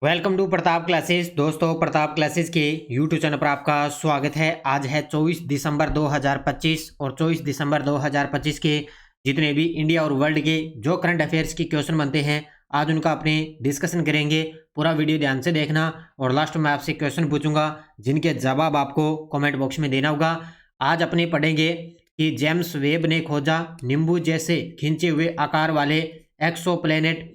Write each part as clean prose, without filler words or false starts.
Welcome to Pratap classes. दोस्तों, Pratap classes के YouTube channel पर आपका स्वागत है। आज है 24 दिसंबर 2025 और 24 दिसंबर 2025 के जितने भी इंडिया और वर्ल्ड के जो करंट अफेयर्स की क्वेश्चन बनते हैं, आज उनका अपने डिस्कशन करेंगे। पूरा वीडियो ध्यान से देखना और लास्ट में आपसे क्वेश्चन पूछूंगा जिनके जवाब आपको कमेंट बॉक्स में देना होगा। आज अपने पढ़ेंगे कि जेम्स वेब ने खोजा नींबू जैसे खिंचे हुए आकार वाले एक्सोप्लैनेट।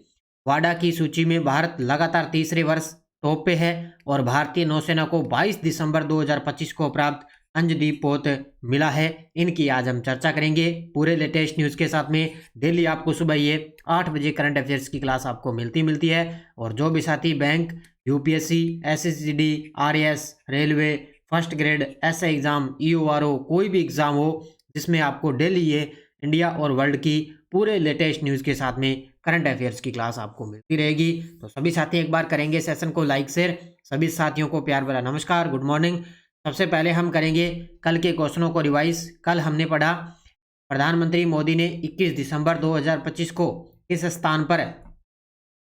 वाडा की सूची में भारत लगातार तीसरे वर्ष टॉप पे है और भारतीय नौसेना को 22 दिसंबर 2025 को प्राप्त अंजदीप पोत मिला है। इनकी आज हम चर्चा करेंगे पूरे लेटेस्ट न्यूज़ के साथ में। डेली आपको सुबह ये 8 बजे करंट अफेयर्स की क्लास आपको मिलती है। और जो भी साथी bank, UPSC, SSCD, RAS, railway, first grade, SI exam, EORO, कोई भी एग्जाम हो जिसमें आपको डेली ये इंडिया और वर्ल्ड की पूरे लेटेस्ट न्यूज़ के साथ में करंट अफेयर्स की क्लास आपको मिलती रहेगी, तो सभी साथी एक बार करेंगे सेशन को लाइक शेयर। सभी साथियों को प्यार भरा नमस्कार, गुड मॉर्निंग। सबसे पहले हम करेंगे कल के क्वेश्चनों को रिवाइज। कल हमने पढ़ा प्रधानमंत्री मोदी ने 21 दिसंबर 2025 को किस स्थान पर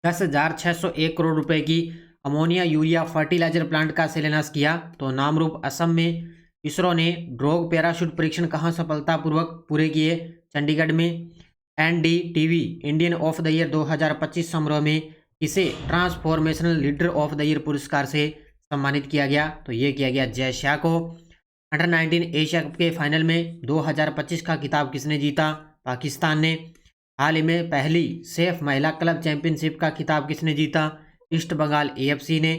10,601 करोड़ रुपए की अमोनिया यूरिया फर्टिलाइजर प्लांट का शिलान्यास किया। तो नामरूप असम में। इसरो ने ड्रोग पैराशूट परीक्षण कहाँ सफलतापूर्वक पूरे किए? चंडीगढ़ में। NDTV Indian of the year 2025 समारोह में किसे transformational leader of the year पुरस्कार से सम्मानित किया गया? तो ये किया गया जय शाह को। अंडर 19 एशिया कप के फाइनल में 2025 का खिताब किसने जीता? पाकिस्तान ने। हाल ही में पहली सेफ महिला क्लब चैंपियनशिप का खिताब किसने जीता? ईस्ट बंगाल एएफसी ने।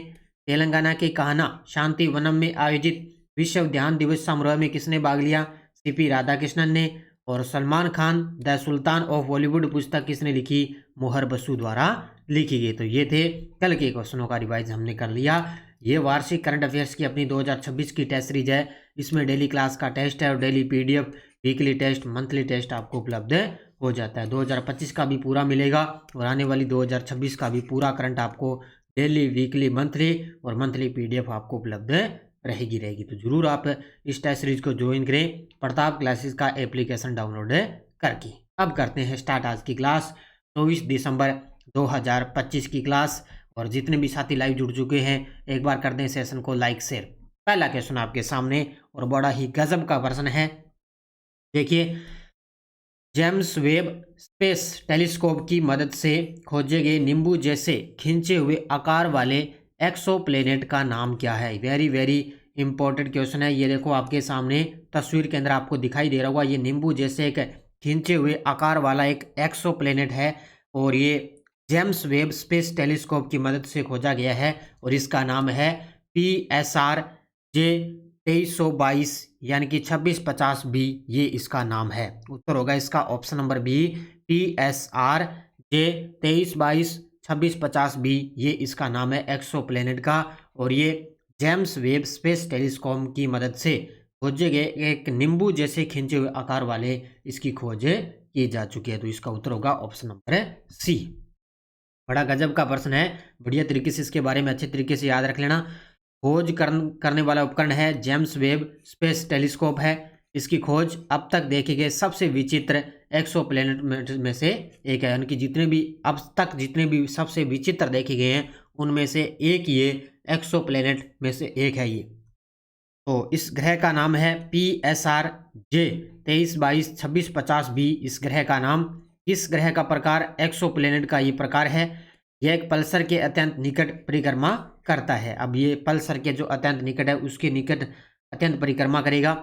तेलंगाना के कान्हा शांति वनम में आयोजित विश्व ध्यान दिवस समारोह में किसने भाग लिया? सीपी राधाकृष्णन ने। और Salman Khan the sultan of Bollywood पुस्तक किसने लिखी? मोहर बसु द्वारा लिखी गई। तो ये थे कल के क्वेश्चनों का रिवाइज हमने कर लिया। ये वार्षिक करंट अफेयर्स की अपनी 2026 की टेस्ट सीरीज है। इसमें डेली क्लास का टेस्ट है और daily PDF, weekly test, monthly test आपको उपलब्ध हो जाता है। 2025 का भी पूरा मिलेगा और आने वाली 2026 का भी पूरा करंट आपको डेली, वीकली, मंथली और मंथली पीडीएफ आपको उपलब्ध रहेगी। तो जरूर आप इस टेस्ट सीरीज को ज्वाइन करें प्रताप क्लासेस का एप्लीकेशन डाउनलोड करके। अब करते हैं स्टार्ट आज की क्लास 24 दिसंबर 2025 की क्लास। और जितने भी साथी लाइव जुड़ चुके हैं एक बार कर दें सेशन को लाइक शेयर। पहला क्वेश्चन आपके सामने और बड़ा ही गजब का प्रश्न है। देखिए, जेम्स वेब स्पेस टेलीस्कोप की मदद से खोजे गए नींबू जैसे खिंचे हुए आकार वाले एक्सोप्लैनेट का नाम क्या है? वेरी वेरी इंपॉर्टेंट क्वेश्चन है। ये देखो आपके सामने तस्वीर के अंदर आपको दिखाई दे रहा होगा, ये नींबू जैसे एक खिंचे हुए आकार वाला एक एक्सोप्लैनेट है और ये जेम्स वेब स्पेस टेलीस्कोप की मदद से खोजा गया है और इसका नाम है PSR J 2322 यानी कि 2650B। ये इसका नाम है। उत्तर होगा इसका option number B, PSR J 2322 2650B। ये इसका नाम है एक्सोप्लैनेट का और ये जेम्स वेब स्पेस टेलीस्कोप की मदद से खोजे गए एक नींबू जैसे खिंचे हुए आकार वाले इसकी खोज की जा चुकी है। तो इसका उत्तर होगा ऑप्शन नंबर सी। बड़ा गजब का प्रश्न है, बढ़िया तरीके से इसके बारे में अच्छे तरीके से याद रख लेना। खोज करने वाला उपकरण है जेम्स वेब स्पेस टेलीस्कोप है। इसकी खोज अब तक देखे गए सबसे विचित्र एक्सोप्लैनेट में से एक है, यानी कि जितने भी सबसे विचित्र देखे गए हैं उनमें से एक ये एक्सोप्लैनेट में से एक है ये। तो इस ग्रह का नाम है PSR J 2322 2650B। इस ग्रह का नाम, इस ग्रह का प्रकार एक्सोप्लैनेट का ये प्रकार है। यह एक पल्सर के अत्यंत निकट परिक्रमा करता है। अब ये पल्सर के जो अत्यंत निकट है उसके निकट अत्यंत परिक्रमा करेगा।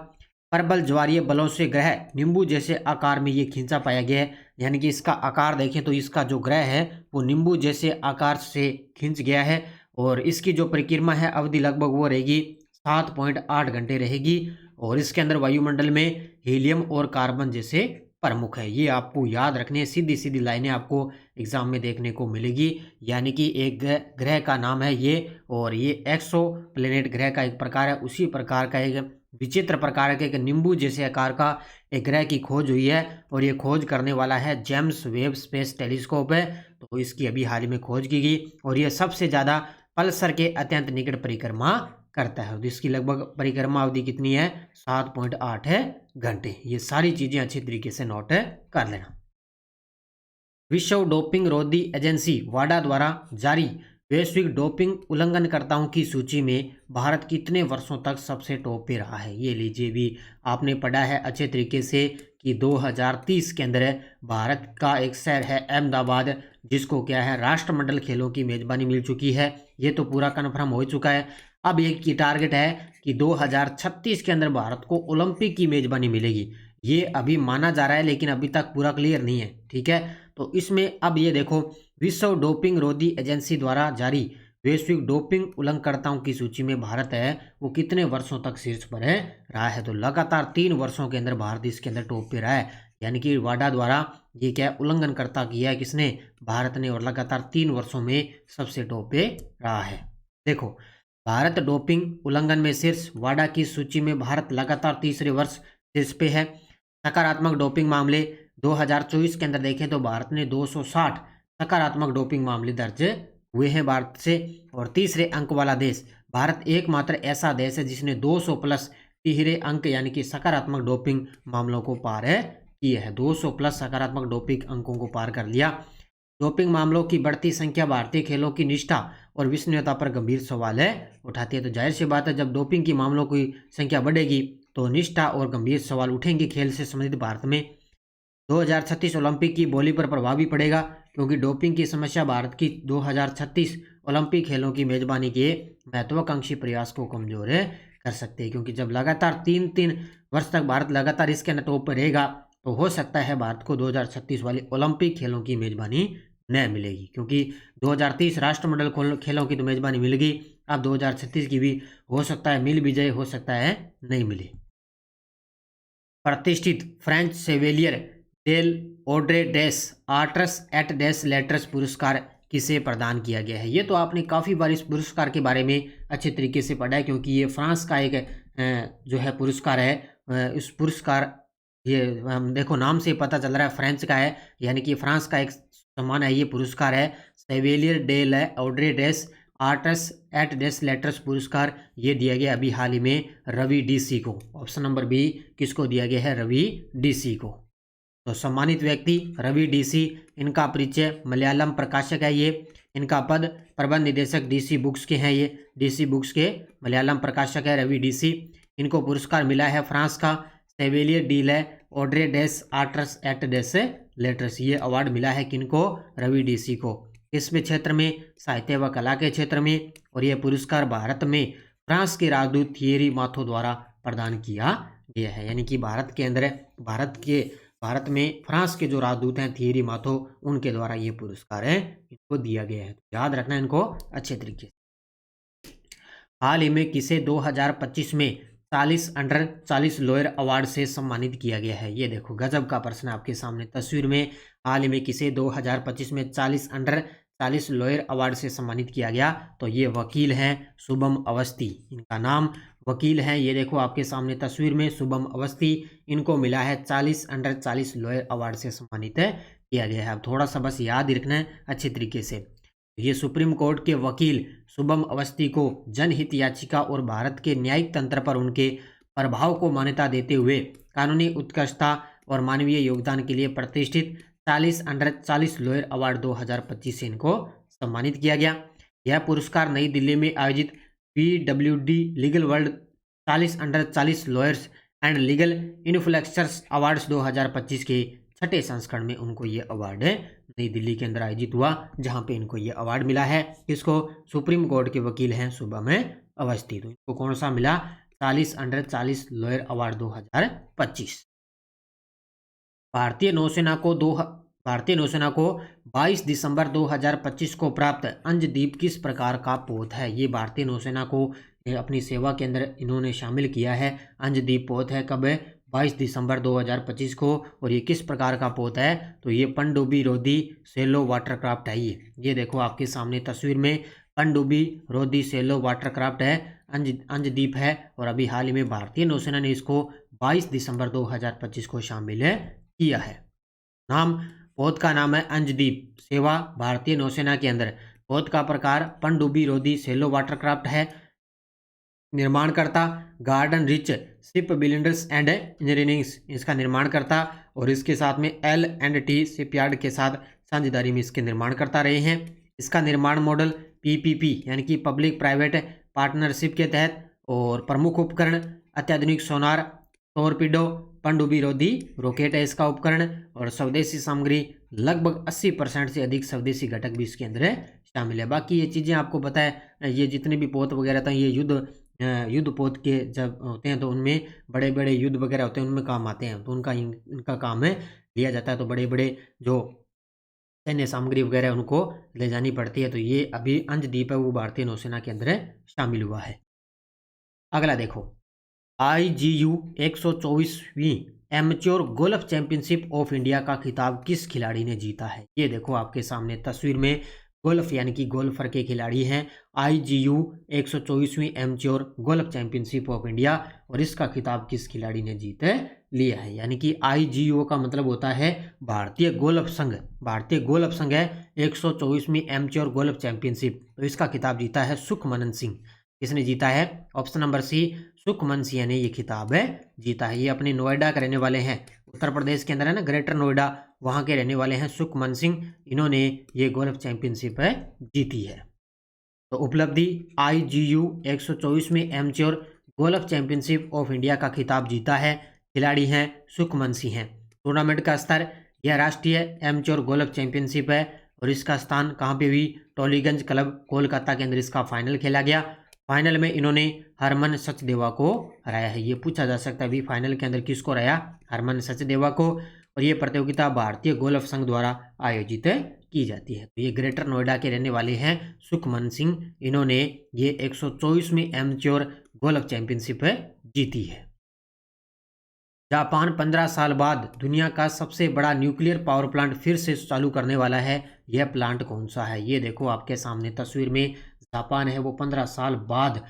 प्रबल ज्वारीय बलों से ग्रह नींबू जैसे आकार में ये खींचा पाया गया है, यानी कि इसका आकार देखें तो इसका जो ग्रह है वो नींबू जैसे आकार से खींच गया है और इसकी जो परिक्रमा है अवधि लगभग वो रहेगी 7.8 घंटे रहेगी। और इसके अंदर वायुमंडल में हीलियम और कार्बन जैसे प्रमुख है। ये आपको याद रखने, सीधी सीधी लाइनें आपको एग्जाम में देखने को मिलेगी। यानी कि एक ग्रह का नाम है ये और ये एक्सोप्लैनेट ग्रह का एक प्रकार है। उसी प्रकार का एक विचित्र प्रकार के एक नींबू जैसे आकार का एक ग्रह की खोज हुई है और ये खोज करने वाला है जेम्स वेब स्पेस टेलीस्कोप है। तो इसकी अभी हाल ही में खोज की गई और ये सबसे ज़्यादा पल्सर के अत्यंत निकट परिक्रमा करता है। तो इसकी लगभग परिक्रमा अवधि कितनी है? 7.8 घंटे। ये सारी चीजें अच्छी तरीके से नोट कर लेना। विश्व डोपिंग रोधी एजेंसी वाडा द्वारा जारी वैश्विक डोपिंग उल्लंघनकर्ताओं की सूची में भारत कितने वर्षों तक सबसे टॉप पे रहा है? ये लीजिए, भी आपने पढ़ा है अच्छे तरीके से कि 2030 के अंदर भारत का एक शहर है अहमदाबाद, जिसको क्या है राष्ट्रमंडल खेलों की मेजबानी मिल चुकी है। ये तो पूरा कन्फर्म हो चुका है। अब एक की टारगेट है कि 2036 के अंदर भारत को ओलंपिक की मेजबानी मिलेगी। ये अभी माना जा रहा है, लेकिन अभी तक पूरा क्लियर नहीं है। ठीक है, तो इसमें अब ये देखो, विश्व डोपिंग रोधी एजेंसी द्वारा जारी वैश्विक डोपिंग उल्लंघनकर्ताओं की सूची में भारत है वो कितने वर्षों तक शीर्ष पर है रहा है? तो लगातार 3 वर्षों के अंदर भारत इसके अंदर टॉप पे रहा है। यानी कि वाडा द्वारा ये क्या उल्लंघनकर्ता किया है, किसने? भारत ने, और लगातार 3 वर्षों में सबसे टॉप पे रहा है। देखो, भारत डोपिंग उल्लंघन में शीर्ष, वाडा की सूची में भारत लगातार तीसरे वर्ष शीर्ष पे है। सकारात्मक डोपिंग मामले 2024 के अंदर देखें तो भारत ने 260 सकारात्मक डोपिंग मामले दर्ज हुए हैं भारत से। और तीसरे अंक वाला देश भारत एकमात्र ऐसा देश है जिसने 200 प्लस तिहरे अंक यानी कि सकारात्मक डोपिंग मामलों को पार किए हैं। 200 प्लस सकारात्मक डोपिंग अंकों को पार कर लिया। डोपिंग मामलों की बढ़ती संख्या भारतीय खेलों की निष्ठा और विश्वसनीयता पर गंभीर सवाल उठाती है। तो जाहिर सी बात है, जब डोपिंग की मामलों की संख्या बढ़ेगी तो निष्ठा और गंभीर सवाल उठेंगे खेल से संबंधित भारत में। 2036 ओलंपिक की बोली पर प्रभाव भी पड़ेगा, क्योंकि डोपिंग की समस्या भारत की 2036 ओलंपिक खेलों की मेजबानी के महत्वाकांक्षी प्रयास को कमजोर कर सकते हैं। क्योंकि जब लगातार 3 वर्ष तक भारत लगातार इसके अंदर टॉप पर रहेगा तो हो सकता है भारत को 2036 वाली ओलंपिक खेलों की मेजबानी न मिलेगी, क्योंकि 2030 राष्ट्रमंडल खेलों की तो मेजबानी मिल गई। अब 2036 की भी हो सकता है मिल भी जाए, हो सकता है नहीं मिले। प्रतिष्ठित फ्रेंच सेवेलियर डेल ओड्रे डेस आर्ट्रस एट डेस लेटर्स पुरस्कार किसे प्रदान किया गया है? ये तो आपने काफ़ी बार इस पुरस्कार के बारे में अच्छे तरीके से पढ़ा है, क्योंकि ये फ्रांस का एक जो है पुरस्कार है। इस पुरस्कार ये हम देखो नाम से पता चल रहा है फ्रेंच का है, यानी कि फ्रांस का एक सम्मान है। ये पुरस्कार है सेवेलियर डे ओड्रे डेस आर्टस एट डेस लेटर्स पुरस्कार। ये दिया गया अभी हाल ही में रवि डीसी को। ऑप्शन नंबर बी किसको दिया गया है? रवि डीसी को। तो सम्मानित व्यक्ति रवि डीसी, इनका परिचय मलयालम प्रकाशक है ये। इनका पद प्रबंध निदेशक डीसी बुक्स के हैं। ये डीसी बुक्स के मलयालम प्रकाशक है रवि डीसी। इनको पुरस्कार मिला है फ्रांस का सेवेलियर डी ले ओड्रे डेस आर्टस एट डेस लेटर्स। ये अवार्ड मिला है किनको? रवि डीसी को। किसमें क्षेत्र में? साहित्य व कला के क्षेत्र में। और यह पुरस्कार भारत में फ्रांस के राजदूत थियरी माथो द्वारा प्रदान किया गया है। यानी कि भारत के अंदर भारत में फ्रांस के जो राजदूत हैं थियरी माथो, उनके द्वारा ये पुरस्कार है इनको दिया गया है। याद रखना इनको अच्छे तरीके से। हाल ही में किसे 2025 में 40 अंडर 40 लोअर अवार्ड से सम्मानित किया गया है? ये देखो गजब का प्रश्न आपके सामने तस्वीर में। हाल ही में किसे 2025 में 40 अंडर 40 लोअर अवार्ड से सम्मानित किया गया? तो ये वकील हैं शुभम अवस्थी, इनका नाम वकील हैं। ये देखो आपके सामने तस्वीर में शुभम अवस्थी, इनको मिला है 40 अंडर 40 लोअर अवार्ड से सम्मानित किया गया है। अब थोड़ा सा बस याद ही रखना है अच्छे तरीके से। ये सुप्रीम कोर्ट के वकील शुभम अवस्थी को जनहित याचिका और भारत के न्यायिक तंत्र पर उनके प्रभाव को मान्यता देते हुए कानूनी उत्कृष्टता और मानवीय योगदान के लिए प्रतिष्ठित 40 अंडर 40 लोअर अवार्ड 2025 से इनको सम्मानित किया गया। यह पुरस्कार नई दिल्ली में आयोजित PWD legal world 40 under 40 lawyers and legal influencers awards 2025 के 6ठे संस्करण में उनको ये अवार्ड नई दिल्ली के अंदर आयोजित हुआ, जहां पे इनको ये अवार्ड मिला है। किसको? सुप्रीम कोर्ट के वकील हैं शुभम अवस्थी। तो इनको कौन सा मिला? 40 अंडर 40 लॉयर अवार्ड 2025। भारतीय नौसेना को 22 दिसंबर 2025 को प्राप्त अंजदीप किस प्रकार का पोत है? ये भारतीय नौसेना को अपनी सेवा के अंदर इन्होंने शामिल किया है। अंजदीप पोत है कब? 22 दिसंबर 2025 को। और ये किस प्रकार का पोत है? तो ये पनडुब्बी रोधी सेलो वाटरक्राफ्ट है। ये देखो आपके सामने तस्वीर में पनडुब्बी रोधी सेलो वाटरक्राफ्ट है, अंजदीप है। और अभी हाल ही में भारतीय नौसेना ने इसको 22 दिसंबर 2025 को शामिल किया है। पोत का नाम है अंजदीप, सेवा भारतीय नौसेना के अंदर। पोत का प्रकार पनडुब्बी रोधी सेलो वाटरक्राफ्ट है। निर्माणकर्ता garden reach ship builders and engineering इसका निर्माणकर्ता, और इसके साथ में L&T शिपयार्ड के साथ साझेदारी में इसके निर्माणकर्ता रहे हैं। इसका निर्माण मॉडल PPP यानी कि पब्लिक प्राइवेट पार्टनरशिप के तहत। और प्रमुख उपकरण अत्याधुनिक सोनार, टोरपीडो, पनडुब्बी रोधी रॉकेट है इसका उपकरण। और स्वदेशी सामग्री लगभग 80% से अधिक स्वदेशी घटक भी इसके अंदर शामिल है। बाकी ये चीज़ें आपको पता है, ये जितने भी पोत वगैरह था ये युद्ध पोत के जब होते हैं तो उनमें बड़े बड़े युद्ध वगैरह होते हैं उनमें काम आते हैं, तो इनका काम है लिया जाता है। तो बड़े बड़े जो सैन्य सामग्री वगैरह उनको ले जानी पड़ती है। तो ये अभी अंशद्वीप है वो भारतीय नौसेना के अंदर शामिल हुआ है। अगला देखो, IGU 124वीं amateur golf championship of India का खिताब किस खिलाड़ी ने जीता है। ये देखो आपके सामने तस्वीर में गोल्फ यानी कि गोल्फर के खिलाड़ी हैं। IGU 124वीं amateur golf championship of India, और इसका खिताब किस खिलाड़ी ने जीत लिया है। यानी कि IGU का मतलब होता है भारतीय गोल्फ संघ। भारतीय गोल्फ संघ है 124वीं एमेच्योर गोल्फ चैंपियनशिप, तो इसका खिताब जीता है सुखमन सिंह। किसने जीता है? Option number C, Sukhman Singh ने ये खिताब जीता है। ये अपने नोएडा के रहने वाले हैं, उत्तर प्रदेश के अंदर है ना, ग्रेटर नोएडा, वहाँ के रहने वाले हैं सुखमन सिंह। इन्होंने ये गोल्फ चैंपियनशिप जीती है। तो उपलब्धि, IGU 124वीं amateur golf championship of India का खिताब जीता है। खिलाड़ी हैं सुखमन सिंह हैं। टूर्नामेंट का स्तर, यह राष्ट्रीय एमेच्योर गोल्फ चैंपियनशिप है और इसका स्थान कहाँ पे हुई? टोलीगंज क्लब कोलकाता के अंदर इसका फाइनल खेला गया। फाइनल में इन्होंने हरमन सचदेवा को हराया है। ये पूछा जा सकता है अभी फाइनल के अंदर किसको हराया? हरमन सचदेवा को। और ये प्रतियोगिता भारतीय गोल्फ संघ द्वारा आयोजित की जाती है। तो ये ग्रेटर नोएडा के रहने वाले हैं सुखमन सिंह। इन्होंने ये 124वीं एमेच्योर गोल्फ चैंपियनशिप जीती है। जापान 15 साल बाद दुनिया का सबसे बड़ा न्यूक्लियर पावर प्लांट फिर से चालू करने वाला है। यह प्लांट कौन सा है? ये देखो आपके सामने तस्वीर में जापान है वो 15 साल बाद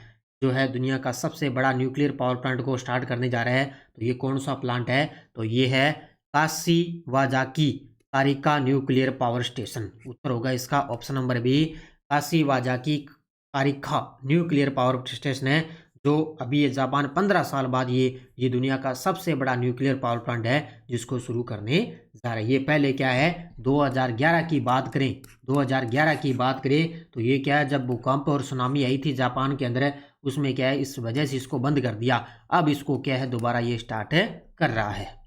जो है दुनिया का सबसे बड़ा न्यूक्लियर पावर प्लांट को स्टार्ट करने जा रहा है। तो ये कौन सा प्लांट है? तो ये है काशीवाजाकी कारिका न्यूक्लियर पावर स्टेशन। उत्तर होगा इसका ऑप्शन नंबर बी, काशीवाजाकी कारिका न्यूक्लियर पावर स्टेशन है, जो अभी ये जापान 15 साल बाद ये दुनिया का सबसे बड़ा न्यूक्लियर पावर प्लांट है जिसको शुरू करने जा रहा है। ये पहले क्या है, 2011 की बात करें, 2011 की बात करें तो ये क्या है, जब भूकंप और सुनामी आई थी जापान के अंदर, उसमें क्या है इस वजह से इसको बंद कर दिया। अब इसको क्या है दोबारा ये स्टार्ट कर रहा है।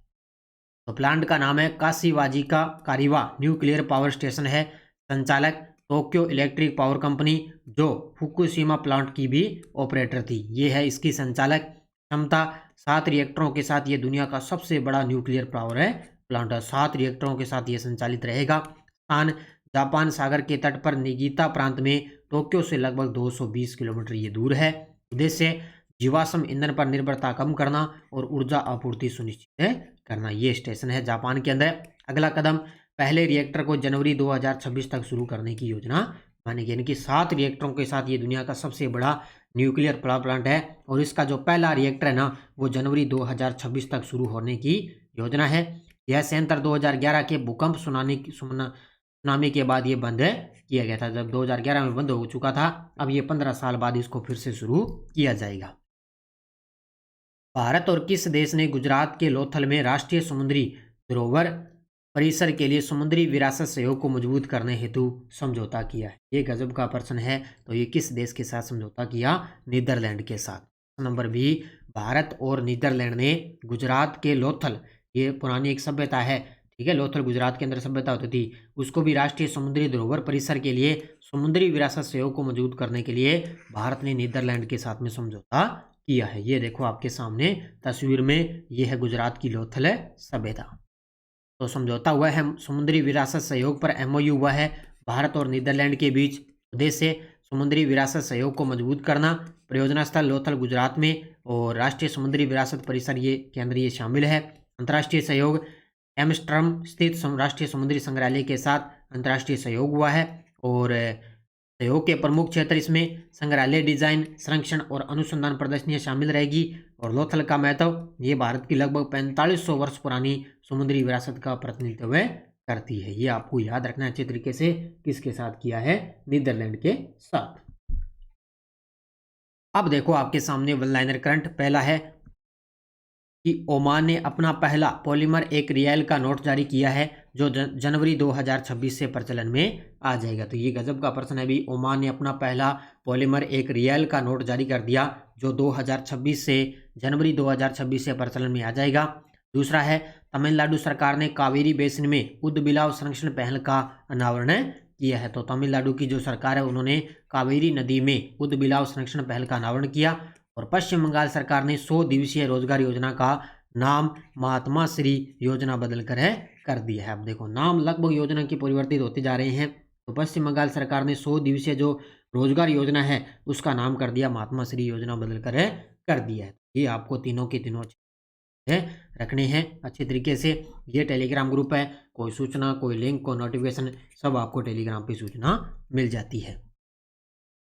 तो प्लांट का नाम है काशीवाजिका कारिवा न्यूक्लियर पावर स्टेशन है। संचालक टोक्यो इलेक्ट्रिक पावर कंपनी, जो फुकुशिमा प्लांट की भी ऑपरेटर थी, ये है इसकी संचालक। क्षमता 7 रिएक्टरों के साथ ये दुनिया का सबसे बड़ा न्यूक्लियर पावर प्लांट है। 7 रिएक्टरों के साथ ये संचालित रहेगा। स्थान जापान सागर के तट पर निगीता प्रांत में, टोक्यो से लगभग 220 किलोमीटर ये दूर है। उद्देश्य जीवाश्म ईंधन पर निर्भरता कम करना और ऊर्जा आपूर्ति सुनिश्चित करना। ये स्टेशन है जापान के अंदर। अगला कदम, पहले रिएक्टर को जनवरी 2026 तक शुरू करने की योजना मानी गई। यानी कि 7 रिएक्टरों के साथ ये दुनिया का सबसे बड़ा न्यूक्लियर पावर प्लांट है और इसका जो पहला रिएक्टर है ना वो जनवरी 2026 तक शुरू होने की योजना है। यह संयंत्र 2011 के भूकंप सुनामी के बाद ये बंद किया गया था। जब 2011 में बंद हो चुका था, अब ये 15 साल बाद इसको फिर से शुरू किया जाएगा। भारत और किस देश ने गुजरात के लोथल में राष्ट्रीय समुद्री धरोहर परिसर के लिए समुद्री विरासत सहयोग को मजबूत करने हेतु समझौता किया है? ये गजब का प्रश्न है। तो ये किस देश के साथ समझौता किया? नीदरलैंड के साथ। नंबर बी, भारत और नीदरलैंड ने गुजरात के लोथल, ये पुरानी एक सभ्यता है, ठीक है, लोथल गुजरात के अंदर सभ्यता होती थी, उसको भी राष्ट्रीय समुद्री धरोहर परिसर के लिए समुद्री विरासत सहयोग को मजबूत करने के लिए भारत ने नीदरलैंड के साथ में समझौता किया है। ये देखो आपके सामने तस्वीर में, ये है गुजरात की लोथल सभ्यता। तो समझौता हुआ है समुद्री विरासत सहयोग पर, MOU हुआ है भारत और नीदरलैंड के बीच। उद्देश्य समुद्री विरासत सहयोग को मजबूत करना। परियोजना स्थल लोथल गुजरात में और राष्ट्रीय समुद्री विरासत परिसर ये के अंदर ये शामिल है। अंतर्राष्ट्रीय सहयोग, एम्स्टर्डम स्थित राष्ट्रीय समुद्री संग्रहालय के साथ अंतर्राष्ट्रीय सहयोग हुआ है और सहयोग के प्रमुख क्षेत्र इसमें संग्रहालय डिजाइन, संरक्षण और अनुसंधान प्रदर्शनियां शामिल रहेगी। और लोथल का महत्व, ये भारत की लगभग 4500 वर्ष पुरानी समुद्री विरासत का प्रतिनिधित्व करती है। ये आपको याद रखना अच्छे तरीके से, किसके साथ किया है? नीदरलैंड के साथ। अब देखो आपके सामने वन लाइनर करंट। पहला है कि ओमान ने अपना पहला पॉलीमर एक रियाल का नोट जारी किया है। जो जनवरी 2026 से प्रचलन में आ जाएगा। तो ये गजब का प्रश्न है भी। ओमान ने अपना पहला पॉलीमर एक रियल का नोट जारी कर दिया जो 2026 से जनवरी 2026 से प्रचलन में आ जाएगा। दूसरा है तमिलनाडु सरकार ने कावेरी बेसिन में उद्बिलाव संरक्षण पहल का अनावरण किया है। तो तमिलनाडु की जो सरकार है उन्होंने कावेरी नदी में उद्बिलाव संरक्षण पहल का अनावरण किया। और पश्चिम बंगाल सरकार ने 100 दिवसीय रोजगार योजना का नाम महात्मा श्री योजना बदलकर कर दिया है। अब देखो नाम लगभग योजना की परिवर्तित होते जा रहे हैं। तो पश्चिम बंगाल सरकार ने 100 दिवसीय जो रोजगार योजना है उसका नाम कर दिया महात्मा श्री योजना बदलकर कर दिया है। ये आपको तीनों के तीनों रखने हैं अच्छे तरीके से। ये टेलीग्राम ग्रुप है, कोई सूचना, कोई लिंक, कोई नोटिफिकेशन सब आपको टेलीग्राम पे सूचना मिल जाती है।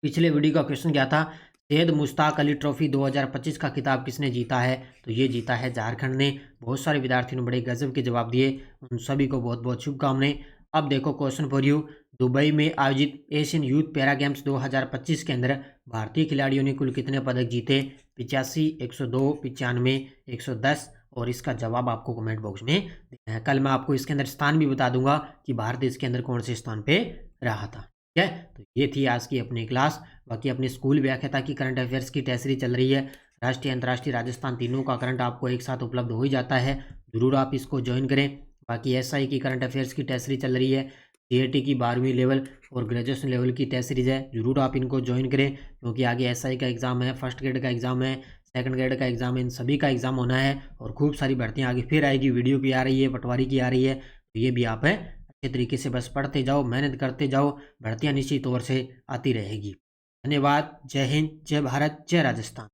पिछले वीडियो का क्वेश्चन क्या था, सैयद मुश्ताक अली ट्रॉफी 2025 का खिताब किसने जीता है? तो ये जीता है झारखंड ने। बहुत सारे विद्यार्थियों ने बड़े गजब के जवाब दिए, उन सभी को बहुत बहुत शुभकामनाएं। अब देखो क्वेश्चन फॉर यू, दुबई में आयोजित एशियन यूथ पैरा गेम्स 2025 के अंदर भारतीय खिलाड़ियों ने कुल कितने पदक जीते? 85, 102, 95, 110। और इसका जवाब आपको कमेंट बॉक्स में देना है। कल मैं आपको इसके अंदर स्थान भी बता दूंगा कि भारत इसके अंदर कौन से स्थान पे रहा था। ठीक है, तो ये थी आज की अपनी क्लास। बाकी अपने स्कूल व्याख्याता की करंट अफेयर्स की टेस्ट सीरीज चल रही है। राष्ट्रीय, अंतर्राष्ट्रीय, राजस्थान तीनों का करंट आपको एक साथ उपलब्ध हो ही जाता है, जरूर आप इसको ज्वाइन करें। बाकी एसआई की करंट अफेयर्स की टेस्ट सीरीज चल रही है, सीएटी की 12वीं लेवल और ग्रेजुएशन लेवल की टेस्ट सीरीज है, जरूर आप इनको ज्वाइन करें क्योंकि आगे एसआई का एग्जाम है, फर्स्ट ग्रेड का एग्जाम है, सेकंड ग्रेड का एग्जाम है, इन सभी का एग्जाम होना है। और खूब सारी भर्तियां आगे फिर आएगी, वीडियो भी आ रही है, पटवारी की आ रही है। तो ये भी आप अच्छे तरीके से बस पढ़ते जाओ, मेहनत करते जाओ, भर्तियां निश्चित तौर से आती रहेगी। धन्यवाद। जय हिंद, जय भारत, जय राजस्थान।